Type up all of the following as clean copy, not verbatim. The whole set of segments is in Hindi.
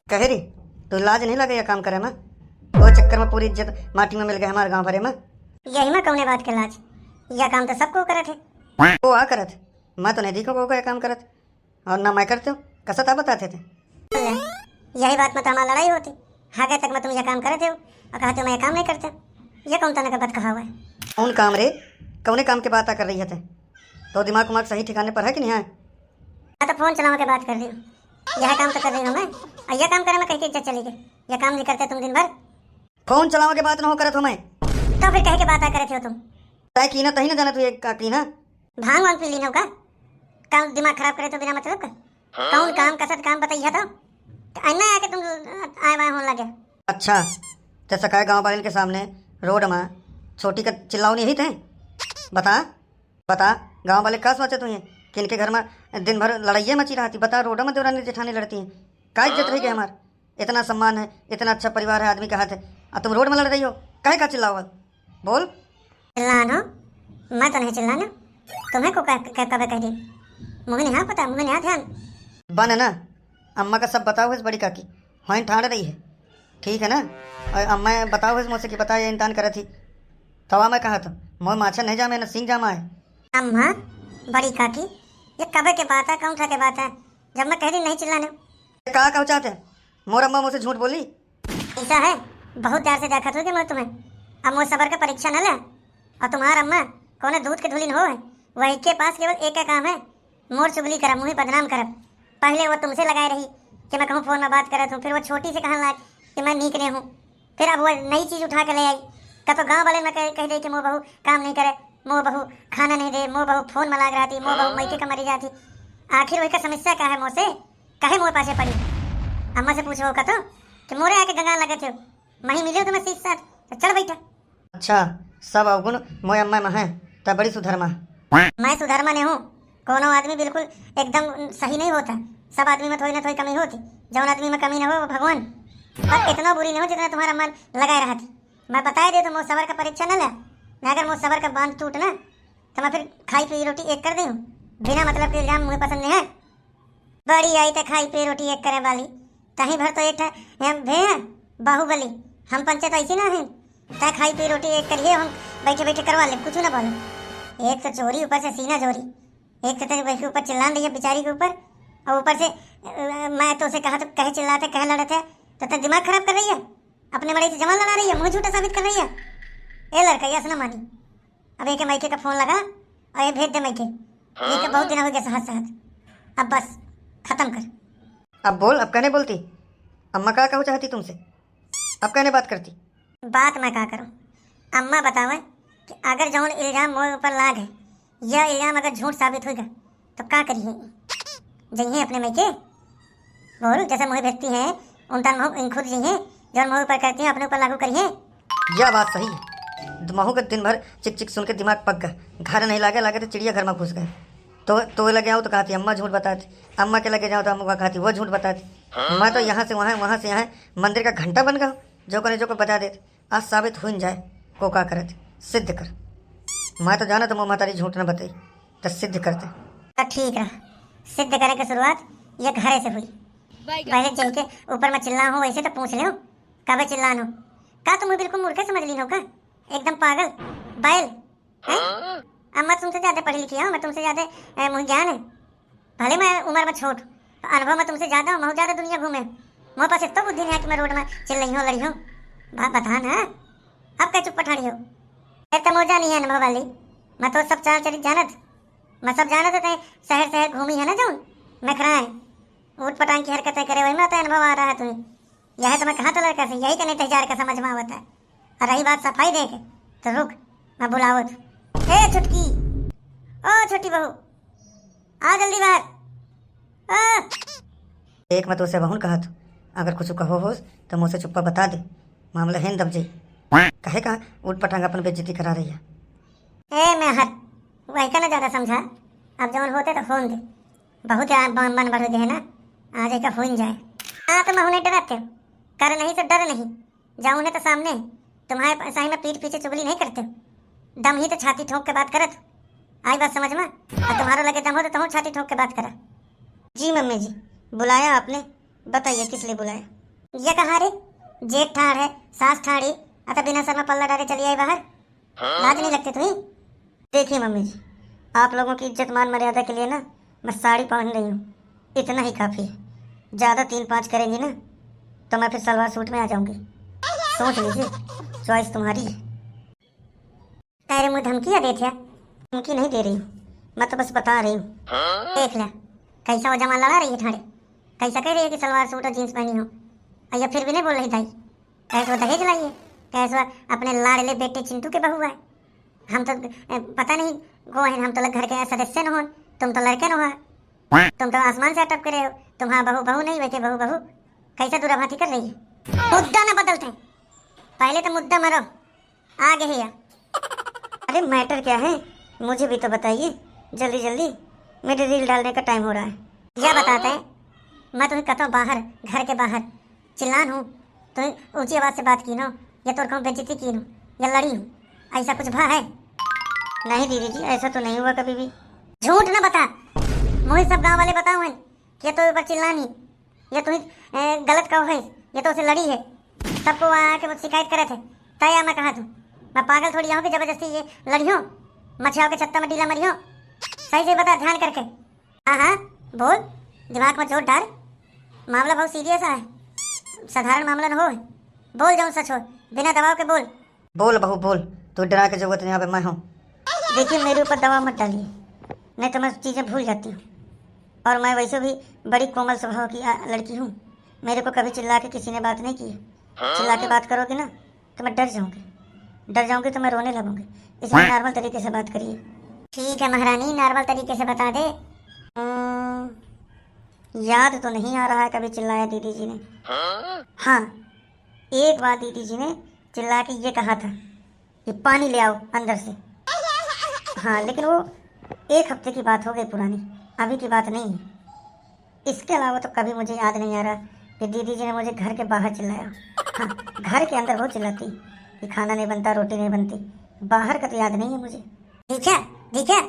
कहे री तो लाज नहीं लगे ये काम करे में? वो चक्कर में पूरी इज्जत माटी में मिल गए हमारे गांव भरे में। यही में कौने बात के लाज, यह काम तो सबको करे थे। वो आ करत, मैं तो नहीं देखो को ये काम करत और ना मैं करते हो कसत आप बताते थे। यही बात में तो हमारी लड़ाई होती। आगे तक मैं तुम यह काम करे थे और कहते मैं यह काम नहीं करते। यह कौन तने का बात कहा हुआ है? कौन काम रे? कौने काम की बात कर रही है? तो दिमाग उमाग सही ठिकाने पर है कि नहीं है? मैं तो फोन चलाने की बात कर रही हूँ। यह काम तो कर रही हूँ मैं, और यह काम करे में कहीं की इज्जत चली गई। यह काम नहीं करते तुम दिन भर। फोन चलाओ के बात ना हो करत हो मैं तो फिर कहे के बात करे थे हो तुम? तय की ना तही ना जाना तू एक की ना भांग वांग पी लीनो का काम दिमाग खराब करे तो बिना मतलब का कौन काम कसत काम बताइए तो अन्ना आके तुम आए वाए होने लगे। अच्छा जैसा कहे गाँव वाले के सामने रोड में छोटी का चिल्लाओ नहीं थे। बता बता गांव वाले का सोचे तुझे कि इनके घर में दिन भर लड़ाइया मची रहती। बता रोडों में देवरानी जेठानी लड़ती हैं, का इज्जत रही गई हमार? इतना सम्मान है, इतना अच्छा परिवार है, आदमी का हाथ है, और तुम रोड में लड़ रही हो? काहे का चिल्लाओ? बोल। चिल्लाना? मैं तो नहीं चिल्लाना। तुम्हें को कब कह दी? मुझे नहीं पता, मुझे नहीं ध्यान बन है ना। अम्मा का सब बताओ इस बड़ी काकी हाँ ठाड़ रही है, ठीक है ना? और अम्मा बताओ इस मुझसे कि बता ये इंतान करे थी तवा मैं कहा था मोह माछा नहीं जा मैं सिंह जामा है। अम्मा बड़ी काकी ये कब के बात है, कौन सा के बात है? जब मैं कह दी नहीं चिल्लाने कहा कहो चाहते मोर अम्मा मुझसे झूठ बोली? ऐसा है बहुत देर से देखा था मैं तुम्हें। अब मुझे सबर का परीक्षा न ले। और तुम्हारा अम्मा कौन दूध के धुलिन हो है, वही के पास केवल एक काम है, मोर चुगली करब, मुझे बदनाम करब। पहले वो तुमसे लगाए रही कि मैं कहूँ फोन में बात करत हूँ, फिर वो छोटी से कहने लग कि मैं नीक नहीं हूँ, फिर अब वो नई चीज़ उठा के ले आई। तो गाँव वाले में कह दे कि मोह बहू काम नहीं करे, मोह बहू खाना नहीं दे, मोह बहू फोन में लाग रहती, मोह बहू मैके का मरी जाती। आखिर वही का समस्या क्या है? मोह से कहे मोह पासे पड़ी। अम्मा से पूछो का तो कि मोरे आके गंगा लगे थे, मही मिले तुम्हें सीख साथ तो चल बैठा। अच्छा सब अवगुण मोए अम्मा में है तब बड़ी सुधर्मा। मैं सुधर्मा नहीं हूँ। कोनो आदमी बिल्कुल एकदम सही नहीं होता। सब आदमी में थोड़ी ना थोड़ी कमी होती। जौन आदमी में कमी न हो वो भगवान। पर इतना बुरी नहीं हो जितना तुम्हारा मन लगाए रहा थी। मैं बताए दे तो मोह सबर का परीक्षा न ले। मैं अगर मोह सबर का बांध टूट ना तो मैं फिर खाई पी रोटी एक कर दी हूँ। बिना मतलब के इल्जाम मुझे पसंद नहीं है। बड़ी आई तो खाई पी रोटी एक करे वाली कहीं भर तो एक भे है बाहुबली। हम पंचायत ऐसी ना है तय खाई पी रोटी एक करिए, हम बैठे बैठे करवा ले, कुछ ना बोले। एक तो चोरी ऊपर से सीना चोरी, एक तो वैसे ऊपर चिल्ला रही है बेचारी के ऊपर, और ऊपर से मैं तो उसे कहा तो कहे चिल्लाते कहे लड़े थे तो दिमाग खराब कर रही है, अपने बड़े से जमा लड़ा रही है, मुँह झूठा साबित कर रही है। ए लड़का यस ना मानी। अब एक माइके का फोन लगा और ये भेज दे माइके, ये तो बहुत दिन हो गया साथ साथ। अब बस खत्म कर। अब बोल, अब कहने बोलती अम्मा क्या कहूँ चाहती तुमसे? अब कहने बात करती? बात मैं क्या करूं? अम्मा बतावे कि अगर जौन इल्जाम मोर ऊपर लाग है, यह इल्जाम अगर झूठ साबित होगा तो क्या करिए? जइए अपने मैके बोल, जैसे मोह भेजती है उन तन खुद जइए, जौन मोह ऊपर करती है अपने ऊपर लागू करिए। यह बात सही है। महू का दिन भर चिक चिक सुन के दिमाग पक गया, घर नहीं लागे लागे तो चिड़िया घर में घुस गए। तो लगे आओ तो कहती अम्मा झूठ बताती, अम्मा के लगे जाओ तो अम्मा कहती वो झूठ बताती। मैं तो यहाँ से वहाँ से यहाँ मंदिर का घंटा बन गया, जो करे जो को बता देते। आज साबित हो जाए को का करत सिद्ध कर। मैं तो जाना तो मोह मातारी झूठ न बताई तो सिद्ध करते। तो ठीक है, सिद्ध करे की शुरुआत ये घरे से हुई। पहले चल के ऊपर मैं चिल्ला हूँ वैसे तो पूछ ले कब चिल्लानो का? तुम बिल्कुल मूर्खे समझ ली हो का? एकदम पागल बैल है? अम्मा तुमसे ज्यादा पढ़ी लिखी हूँ, मैं तुमसे ज्यादा मुझे ज्ञान है। भले मैं उम्र में छोट, अनुभव में तुमसे ज्यादा हूँ, बहुत ज्यादा दुनिया घूमे। मेरे पास इतना बुद्धि नहीं है कि मैं रोड में चिल रही हूँ लड़ी हूँ। बात बता ना, अब क्या चुप पठाड़ी हो? फिर मौजा नहीं है अनुभव वाली। मैं तो सब चाल चली जानत, मैं सब जानत होते शहर शहर घूमी है ना जौन नखरा है ऊट पटांग की हरकतें करे, वही में तो अनुभव आ रहा है तुम्हें। यह तो मैं कहा तो लड़का से यही का नहीं तजार का समझ में आवता है। और रही बात सफाई दे के तो रुक मैं बुलावत। ए छुटकी, ओ छोटी बहू आ जल्दी बाहर। एक मैं तो उसे बहुन कहा था अगर कुछ कहो हो तो मुझसे चुप्पा बता दे, मामला है दब जाई। कहे कहा उठ पटांग अपन बेइज्जती करा रही है। ए मैं हर वही का ना ज्यादा समझा। अब जौन होते तो फोन दे, बहुत मन बढ़ गए ना, आज एक हो जाए। हाँ तो मैं उन्हें डराते हो, कर नहीं तो डर नहीं, जाऊँ उन्हें तो सामने तुम्हारे सही में पीठ पीछे चुगली नहीं करते हो, दम ही तो छाती ठोक के बात करत। आई बात समझ में? और तुम्हारा लगे दम हो तो तुम छाती ठोक के बात करा। जी मम्मी जी, बुलाया आपने? बताइए किस लिए बुलाया? ये कहाँ रे? जेठ ठाड़ है, सास ठाड़ी, अतः बिना सर में पल्ला डाले चली आई बाहर। लाज नहीं लगती तुम्हें? देखिए मम्मी जी, आप लोगों की इज्जत मान मर्यादा के लिए ना मैं साड़ी पहन रही हूँ, इतना ही काफ़ी है। ज़्यादा 3-5 करेंगी ना तो मैं फिर सलवार सूट में आ जाऊंगी। सोच लीजिए, चॉइस तुम्हारी है। तेरे मुँह धमकियाँ दे थिया? धमकी नहीं दे रही हूँ, मैं तो बस बता रही हूँ। देख ले कैसा वो जमा लड़ा रही है ठाड़े, कैसा कह रही है कि सलवार सूट और जीन्स पहनी हो, और ये फिर भी नहीं बोल रही थाई। कैसे वो दहेज लाई है, कैसे वो अपने लाड़ले बेटे चिंटू के बहू है। हम तो पता नहीं गो है, हम तो घर के सदस्य न हो, तुम तो लड़के न हो, तुम तो आसमान से अटक करे हो, तुम हाँ बहू बहू नहीं वैसे बहू बहू कैसे दूराभाती कर रही है। मुद्दा ना बदलते, पहले तो मुद्दा मरो, आगे ही या। अरे मैटर क्या है मुझे भी तो बताइए जल्दी जल्दी, मेरे रील डालने का टाइम हो रहा है। यह बताते हैं, मैं तुम्हें कहता हूँ बाहर, घर के बाहर चिल्लान हूँ, तुम्हें ऊंची आवाज़ से बात की नो, या तो कहूँ बेइज्जती की नो, या लड़ी हूँ, ऐसा कुछ भा है? नहीं दीदी जी, ऐसा तो नहीं हुआ कभी भी। झूठ ना बता, मुझे सब गांव वाले बताओ हैं कि तो ऊपर चिल्लानी, ये तुम्हें गलत कहो है, ये तो उसे लड़ी है, सबको वहाँ आके मुझसे शिकायत करे थे। तय मैं कहा तू, मैं पागल थोड़ी हूँ कि जबरदस्ती ये लड़ी हूँ, मछियाओं के छत्ता में डीला मरी हूँ। सही से बता ध्यान करके। हाँ हाँ बोल, दिमाग में चोट डाल, मामला बहुत सीरियस है, साधारण मामला न हो, बोल जाऊँ सच हो, बिना दबाव के बोल। बोल बहू बोल, तो डरा के जरूरत नहीं, यहाँ पे मैं हूँ। देखिए मेरे ऊपर दवा मत डालिए, नहीं तो मैं चीज़ें भूल जाती हूँ, और मैं वैसे भी बड़ी कोमल स्वभाव की लड़की हूँ। मेरे को कभी चिल्ला के किसी ने बात नहीं की है। चिल्ला के बात करोगे ना तो मैं डर जाऊँगी तो मैं रोने लगूँगी, इसलिए नॉर्मल तरीके से बात करिए। ठीक है महारानी, नॉर्मल तरीके से बता दे। याद तो नहीं आ रहा है कभी चिल्लाया दीदी जी ने। हाँ, एक बार दीदी जी ने चिल्ला के ये कहा था कि पानी ले आओ अंदर से। हाँ, लेकिन वो 1 हफ्ते की बात हो गई पुरानी, अभी की बात नहीं है। इसके अलावा तो कभी मुझे याद नहीं आ रहा कि दीदी जी ने मुझे घर के बाहर चिल्लाया। हाँ, घर के अंदर बहुत चिल्लाती कि खाना नहीं बनता, रोटी नहीं बनती, बाहर का तो याद नहीं है मुझे। ठीक है,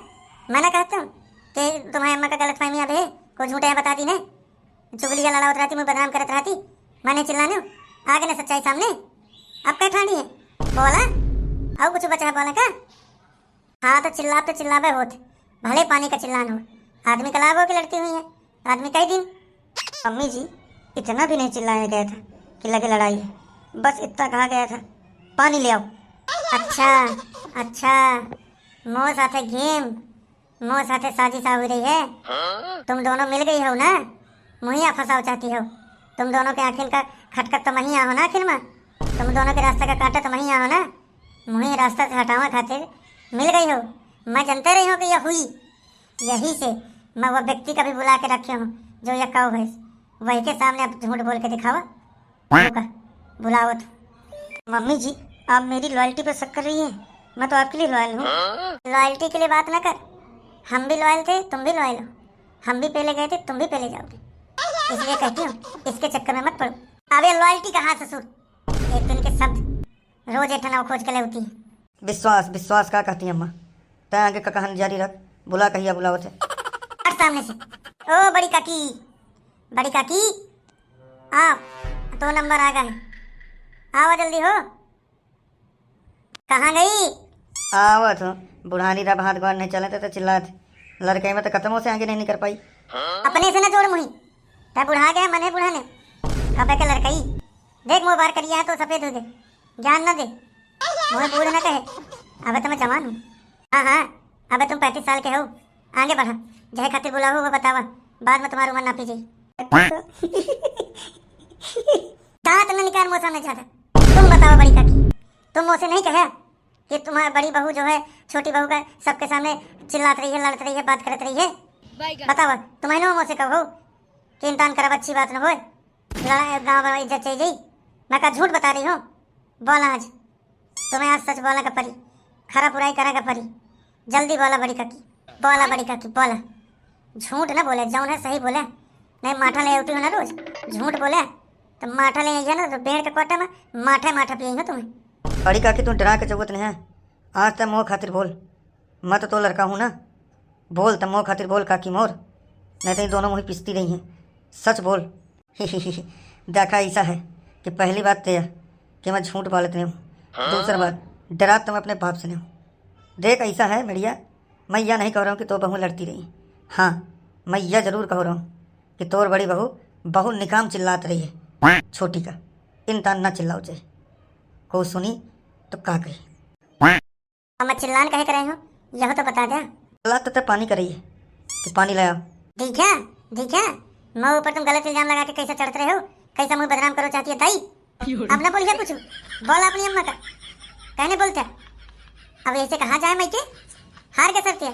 मैं ना कहता हूँ कि तुम्हारी अम्मा का गलत फहमी अब है, कोई झूठे बताती ने, चुगलियाँ लड़ावत रहती, मुझे बदनाम करत रहती, मैंने चिल्लाने आगे ना सच्चाई सामने। अब क्या ठानी है बोला, और कुछ बचा है बोला का? हाँ तो चिल्लावे होते, भले पानी का चिल्लान हो, आदमी का लाभ हो कि लड़ती हुई है, आदमी कई दिन। अम्मी जी, इतना भी नहीं चिल्लाया गया था कि लगे लड़ाई है, बस इतना कहा गया था पानी ले आओ। अच्छा, मोह साथे गेम, मोह साथे साजिश हो रही है। तुम दोनों मिल गई हो ना, मुहिया फंसाओ चाहती हो, तुम दोनों के आखिर का खटखट तो वहीं हो ना, आखिर में तुम दोनों के रास्ते का काटा तो वहीं हो ना, मुझे रास्ता से हटावा खातिर मिल गई हो। मैं जानते रही हूँ कि यह हुई, यही से मैं वो व्यक्ति का भी बुला के रखी हूँ जो यह कहो है, वही के सामने अब झूठ बोल के दिखावा। बुलाओ तो। मम्मी जी, आप मेरी लॉयल्टी पर शक कर रही हैं, मैं तो आपके लिए लॉयल हूँ। लॉयल्टी के लिए बात ना कर, हम भी लॉयल थे, तुम भी लॉयल हो, हम भी पहले गए थे, तुम भी पहले जाओगे, इसलिए कहती हूँ इसके चक्कर में मत पड़ो। अबे लॉयल्टी कहाँ ससुर, एक दिन के शब्द रोज एठना खोज के ले होती है। विश्वास का कहती है अम्मा, तय आगे का कहानी जारी रख, बुला कहिया बुलाओ थे। और सामने से, ओ बड़ी काकी आओ, 2 नंबर आ गए, आओ जल्दी हो। कहाँ गई? आवत हो, बुढ़ानी रब हाथ गोड़ नहीं चले थे तो चिल्लाते, लड़के में तो कदमों से आगे नहीं कर पाई। अपने से न जोड़ मुही, तय बुढ़ा गया मने बुढ़ाने, कबे के लड़कई देख मुँह बार करिया है तो सफेद हो गए, ज्ञान न दे, मुझे बूढ़ न कहे, अबे तो मैं जवान हूँ। हाँ, अबे तुम 35 साल के हो, आगे बढ़ा, जहे खातिर बुला हो वो बतावा, बाद में तुम्हारी उम्र नापी जाए। दांत न निकाल मुँह सामने जाता, तुम बताओ बड़ी काकी, तुम मुँह से नहीं कहे कि तुम्हारी बड़ी बहू जो है छोटी बहू का सबके सामने चिल्लात रही है, लड़त रही है, बात करत रही है, बताओ तुम्हें मुँह से कहो कि इंसान करब अच्छी बात न हो, गाँव में इज्जत चाहिए। मैं का झूठ बता रही हूँ, बोला आज तुम्हें, आज सच बोला का परी, खरा बुराई करा का परी, जल्दी बोला बड़ी काकी, बोला, झूठ ना बोले, जौन है सही बोले, नहीं माठा ले उठी हो ना रोज, झूठ बोले तो माठा ले आई ना, तो बेड़ के कोटा में माठा पियई हो तुम्हें। बड़ी काकी तुम डरा के जरूरत नहीं है, आज तक मोह खातिर बोल, मैं तो लड़का हूँ ना, बोल तब मोह खातिर बोल काकी मोर, नहीं तो ये दोनों मुझे पिसती रही हैं, सच बोल। देखा ऐसा है कि पहली बात तो यह कि मैं झूठ बोलत नहीं हूँ, दूसरी बात डरा तो मैं अपने बाप से नहीं हूँ। देख ऐसा है मिड़िया, मैं यह नहीं कह रहा हूँ कि तो बहू लड़ती रही। हाँ, मैं यह जरूर कह रहा हूँ कि तोर बड़ी बहू बहुत निकाम चिल्लात रही है, छोटी का इंसान ना चिल्लाओ चाहे को सुनी तो का कही। अब मैं चिल्लान कहे कर रहे हो यह तो बता दे। अल्लाह तो पानी कर रही है कि पानी लाया। ठीक है ठीक है, मैं ऊपर तुम गलत इल्जाम लगा के कैसे चढ़ते रहे हो, कैसा मुझे बदनाम करो चाहती है दाई। अब ना बोलिए कुछ, बोल अपनी अम्मा का कहने बोलते। अब ऐसे कहाँ जाए मैं के हार के सकती है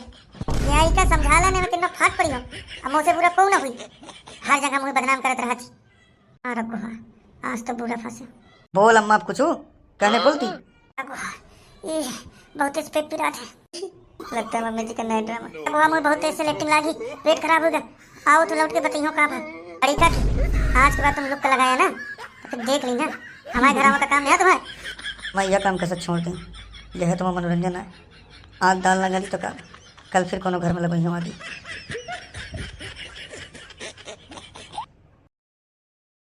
यही का समझा लेने में कितना फाट पड़ी हो। अब मुझसे बुरा क्यों ना हुई, हर जगह मुझे बदनाम करत रहा थी। और अब गुहा आज तो बुरा फंसे। बोल अम्मा, आप कुछ हो कहने बोलती। ये बहुत स्पेक पिरात है, लगता है मम्मी जी का नया ड्रामा। अब मुझे बहुत तेज से लेटिंग लागी, पेट खराब हो गया। आओ तो लौट के बताइयो का तरीका आज के बाद तुम लोग का लगाया ना तो फिर देख ली ना हमारे घर का काम है तुम्हें। मैं यह काम कैसे छोड़ दूँ, यह तुम्हारा मनोरंजन है। आज दाल ना गली तो कल फिर कोनो घर में लगई हूँ आदि।